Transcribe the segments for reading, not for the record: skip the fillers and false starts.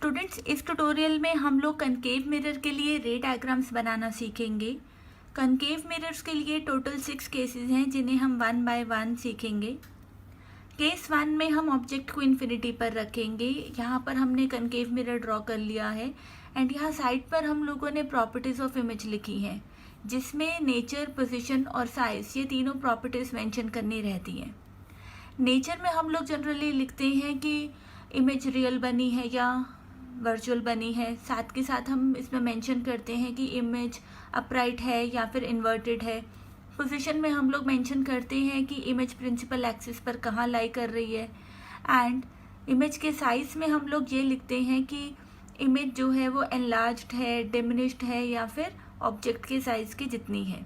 Students, इस tutorial में हम लोग कनकेव मिरर के लिए रे डायग्राम्स बनाना सीखेंगे। कनकेव मिरर्स के लिए टोटल 6 केसेस हैं जिन्हें हम 1 बाय 1 सीखेंगे। केस 1 में हम ऑब्जेक्ट को इन्फिनिटी पर रखेंगे। यहाँ पर हमने कनकेव मिरर ड्रॉ कर लिया है एंड यहाँ साइड पर हम लोगों ने प्रॉपर्टीज़ ऑफ इमेज लिखी हैं, जिसमें नेचर, पोजीशन और साइज़ ये तीनों प्रॉपर्टीज़ मेंशन करनी रहती हैं। नेचर में हम लोग जनरली लिखते हैं कि इमेज रियल बनी है या वर्चुअल बनी है। साथ के साथ हम इसमें मेंशन करते हैं कि इमेज अपराइट है या फिर इन्वर्टेड है। पोजीशन में हम लोग मेंशन करते हैं कि इमेज प्रिंसिपल एक्सिस पर कहाँ लाई कर रही है। एंड इमेज के साइज़ में हम लोग ये लिखते हैं कि इमेज जो है वो एनलार्ज्ड है, डिमिनिश्ड है या फिर ऑब्जेक्ट के साइज़ के जितनी है।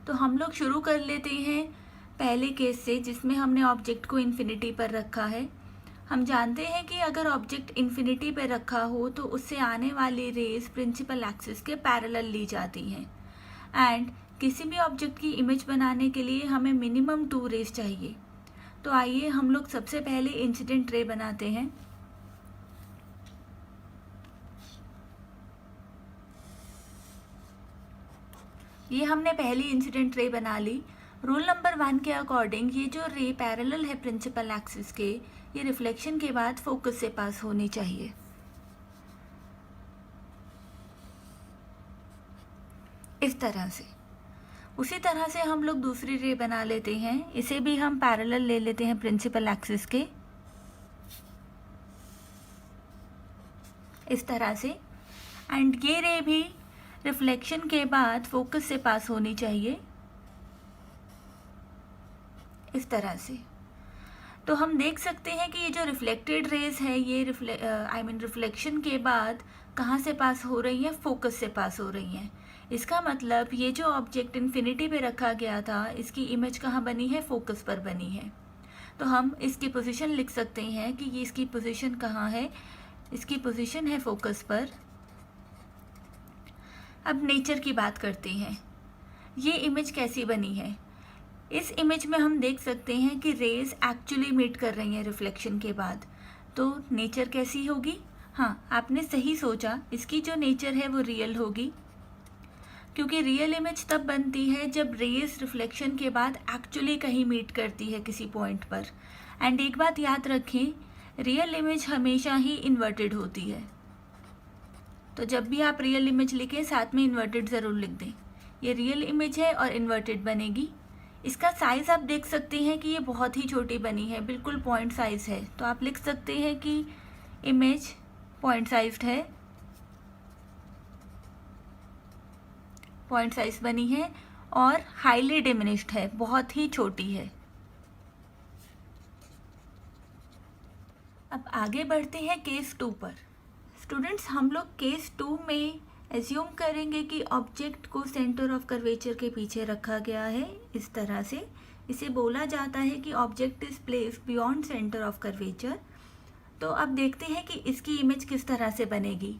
तो हम लोग शुरू कर लेते हैं पहले केस से, जिसमें हमने ऑब्जेक्ट को इन्फिनिटी पर रखा है। हम जानते हैं कि अगर ऑब्जेक्ट इन्फिनिटी पर रखा हो तो उससे आने वाली रेज प्रिंसिपल एक्सिस के पैरेलल ली जाती हैं। एंड किसी भी ऑब्जेक्ट की इमेज बनाने के लिए हमें मिनिमम 2 रेज चाहिए। तो आइए हम लोग सबसे पहले इंसिडेंट रे बनाते हैं। ये हमने पहली इंसिडेंट रे बना ली। रूल नंबर 1 के अकॉर्डिंग ये जो रे पैरेलल है प्रिंसिपल एक्सिस के, ये रिफ्लेक्शन के बाद फोकस से पास होनी चाहिए। इस तरह से। उसी तरह से हम लोग दूसरी रे बना लेते हैं। इसे भी हम पैरेलल ले लेते हैं प्रिंसिपल एक्सिस के, इस तरह से। एंड ये रे भी रिफ्लेक्शन के बाद फोकस से पास होनी चाहिए, इस तरह से। तो हम देख सकते हैं कि ये जो रिफ्लेक्टेड रेज है ये रिफ्लेक्शन के बाद कहाँ से पास हो रही हैं? फोकस से पास हो रही हैं। इसका मतलब ये जो ऑब्जेक्ट इन्फिनिटी पे रखा गया था, इसकी इमेज कहाँ बनी है? फोकस पर बनी है। तो हम इसकी पोजीशन लिख सकते हैं कि ये इसकी पोजीशन कहाँ है? इसकी पोजीशन है फोकस पर। अब नेचर की बात करते हैं। ये इमेज कैसी बनी है? इस इमेज में हम देख सकते हैं कि रेज एक्चुअली मीट कर रही हैं रिफ्लेक्शन के बाद। तो नेचर कैसी होगी? हाँ, आपने सही सोचा, इसकी जो नेचर है वो रियल होगी, क्योंकि रियल इमेज तब बनती है जब रेज रिफ्लेक्शन के बाद एक्चुअली कहीं मीट करती है किसी पॉइंट पर। एंड एक बात याद रखें, रियल इमेज हमेशा ही इन्वर्टेड होती है। तो जब भी आप रियल इमेज लिखें साथ में इन्वर्टेड ज़रूर लिख दें। ये रियल इमेज है और इन्वर्टेड बनेगी। इसका साइज़ आप देख सकते हैं कि ये बहुत ही छोटी बनी है, बिल्कुल पॉइंट साइज़ है। तो आप लिख सकते हैं कि इमेज पॉइंट साइज्ड है, पॉइंट साइज बनी है और हाईली डिमिनिश्ड है, बहुत ही छोटी है। अब आगे बढ़ते हैं केस 2 पर। स्टूडेंट्स, हम लोग केस 2 में एज्यूम करेंगे कि ऑब्जेक्ट को सेंटर ऑफ कर्वेचर के पीछे रखा गया है, इस तरह से। इसे बोला जाता है कि object is placed beyond centre of curvature. तो अब देखते हैं कि इसकी इमेज किस तरह से बनेगी।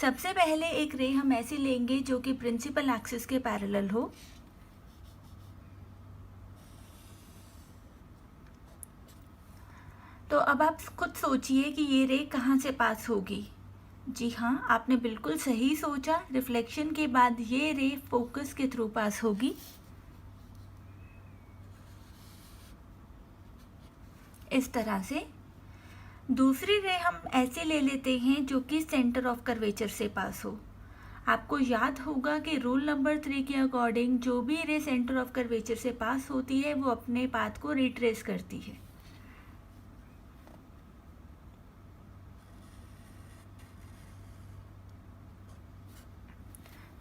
सबसे पहले एक रे हम ऐसी लेंगे जो कि प्रिंसिपल एक्सिस के पैरेलल हो। तो अब आप खुद सोचिए कि ये रे कहाँ से पास होगी। जी हाँ, आपने बिल्कुल सही सोचा। रिफ्लेक्शन के बाद ये रे फोकस के थ्रू पास होगी, इस तरह से। दूसरी रे हम ऐसे ले लेते हैं जो कि सेंटर ऑफ कर्वेचर से पास हो। आपको याद होगा कि रूल नंबर 3 के अकॉर्डिंग जो भी रे सेंटर ऑफ कर्वेचर से पास होती है वो अपने पाथ को रिट्रेस करती है।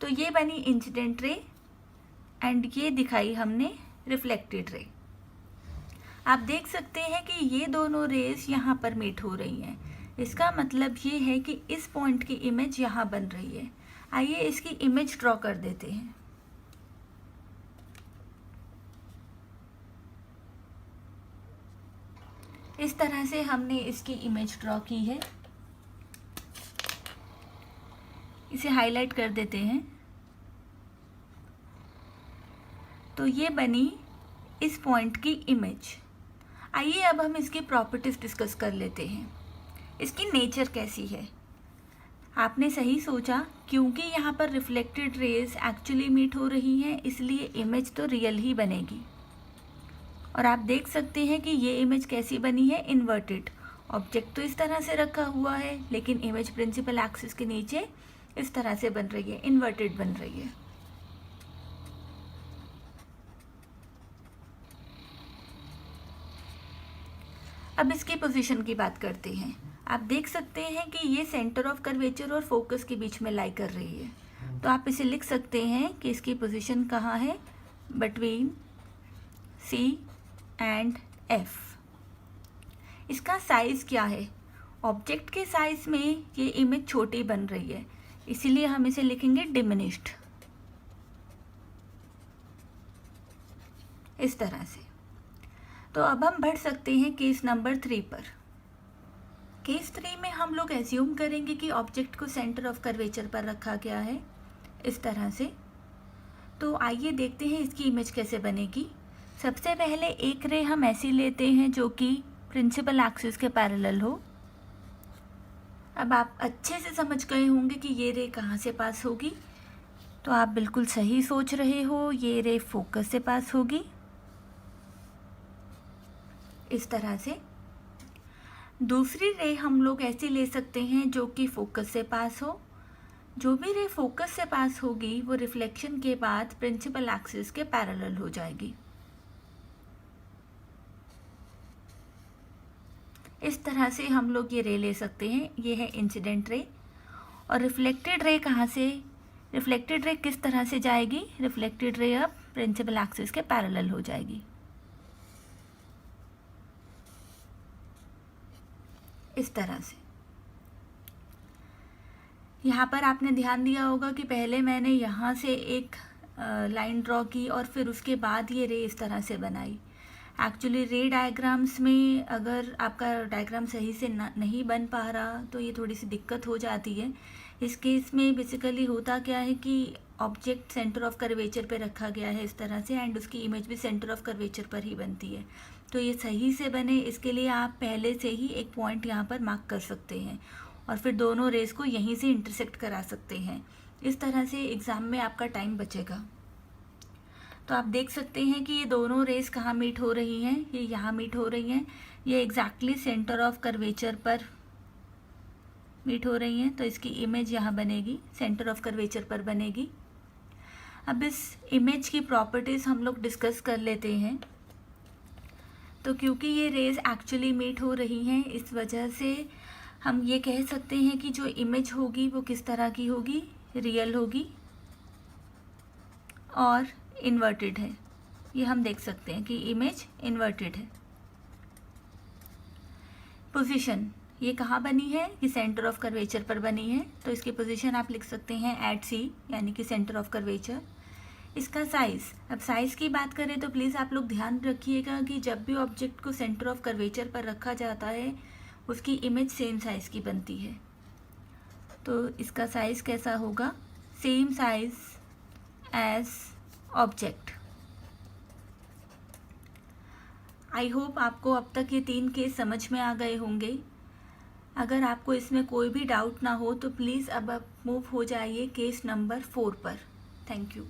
तो ये बनी इंसिडेंट रे एंड ये दिखाई हमने रिफ्लेक्टेड रे। आप देख सकते हैं कि ये दोनों रेज यहाँ पर मीट हो रही हैं। इसका मतलब ये है कि इस पॉइंट की इमेज यहाँ बन रही है। आइए इसकी इमेज ड्रॉ कर देते हैं। इस तरह से हमने इसकी इमेज ड्रॉ की है। इसे हाईलाइट कर देते हैं। तो ये बनी इस पॉइंट की इमेज। आइए अब हम इसकी प्रॉपर्टीज डिस्कस कर लेते हैं। इसकी नेचर कैसी है। आपने सही सोचा, क्योंकि यहाँ पर रिफ्लेक्टेड रेज एक्चुअली मीट हो रही हैं, इसलिए इमेज तो रियल ही बनेगी। और आप देख सकते हैं कि ये इमेज कैसी बनी है, इन्वर्टेड। ऑब्जेक्ट तो इस तरह से रखा हुआ है, लेकिन इमेज प्रिंसिपल एक्सिस के नीचे इस तरह से बन रही है, इन्वर्टेड बन रही है। अब इसकी पोजीशन की बात करते हैं। आप देख सकते हैं कि ये सेंटर ऑफ कर्वेचर और फोकस के बीच में लाई कर रही है। तो आप इसे लिख सकते हैं कि इसकी पोजीशन कहाँ है, बिटवीन C एंड F। इसका साइज़ क्या है, ऑब्जेक्ट के साइज में ये इमेज छोटी बन रही है, इसीलिए हम इसे लिखेंगे डिमिनिश्ड, इस तरह से। तो अब हम बढ़ सकते हैं केस नंबर 3 पर। केस 3 में हम लोग एज्यूम करेंगे कि ऑब्जेक्ट को सेंटर ऑफ कर्वेचर पर रखा गया है, इस तरह से। तो आइए देखते हैं इसकी इमेज कैसे बनेगी। सबसे पहले एक रे हम ऐसी लेते हैं जो कि प्रिंसिपल एक्सिस के पैरेलल हो। अब आप अच्छे से समझ गए होंगे कि ये रे कहाँ से पास होगी। तो आप बिल्कुल सही सोच रहे हो, ये रे फोकस से पास होगी, इस तरह से। दूसरी रे हम लोग ऐसी ले सकते हैं जो कि फोकस से पास हो। जो भी रे फोकस से पास होगी वो रिफ्लेक्शन के बाद प्रिंसिपल एक्सिस के पैरेलल हो जाएगी, इस तरह से हम लोग ये रे ले सकते हैं। ये है इंसिडेंट रे। और रिफ्लेक्टेड रे कहाँ से, रिफ्लेक्टेड रे किस तरह से जाएगी, रिफ्लेक्टेड रे अब प्रिंसिपल एक्सिस के पैरेलल हो जाएगी, इस तरह से। यहाँ पर आपने ध्यान दिया होगा कि पहले मैंने यहाँ से एक लाइन ड्रॉ की और फिर उसके बाद ये रे इस तरह से बनाई। एक्चुअली रे डायग्राम्स में अगर आपका डायग्राम सही से नहीं बन पा रहा तो ये थोड़ी सी दिक्कत हो जाती है। इस केस में बेसिकली होता क्या है कि ऑब्जेक्ट सेंटर ऑफ कर्वेचर पे रखा गया है इस तरह से, एंड उसकी इमेज भी सेंटर ऑफ कर्वेचर पर ही बनती है। तो ये सही से बने, इसके लिए आप पहले से ही एक पॉइंट यहाँ पर मार्क कर सकते हैं और फिर दोनों रेस को यहीं से इंटरसेक्ट करा सकते हैं। इस तरह से एग्ज़ाम में आपका टाइम बचेगा। तो आप देख सकते हैं कि ये दोनों रेस कहाँ मीट हो रही हैं, ये यहाँ मीट हो रही हैं, ये एग्जैक्टली सेंटर ऑफ कर्वेचर पर मीट हो रही हैं। तो इसकी इमेज यहाँ बनेगी, सेंटर ऑफ कर्वेचर पर बनेगी। अब इस इमेज की प्रॉपर्टीज़ हम लोग डिस्कस कर लेते हैं। तो क्योंकि ये रेज एक्चुअली मीट हो रही हैं, इस वजह से हम ये कह सकते हैं कि जो इमेज होगी वो किस तरह की होगी, रियल होगी और इन्वर्टेड है। ये हम देख सकते हैं कि इमेज इन्वर्टेड है। पोजीशन ये कहाँ बनी है, ये सेंटर ऑफ कर्वेचर पर बनी है। तो इसकी पोजीशन आप लिख सकते हैं एट C, यानी कि सेंटर ऑफ कर्वेचर। इसका साइज़, अब साइज़ की बात करें तो प्लीज़ आप लोग ध्यान रखिएगा कि जब भी ऑब्जेक्ट को सेंटर ऑफ कर्वेचर पर रखा जाता है उसकी इमेज सेम साइज़ की बनती है। तो इसका साइज़ कैसा होगा, same size as object. I hope आपको अब तक ये 3 केस समझ में आ गए होंगे। अगर आपको इसमें कोई भी डाउट ना हो तो प्लीज़ अब आप मूव हो जाइए केस नंबर 4 पर। Thank you.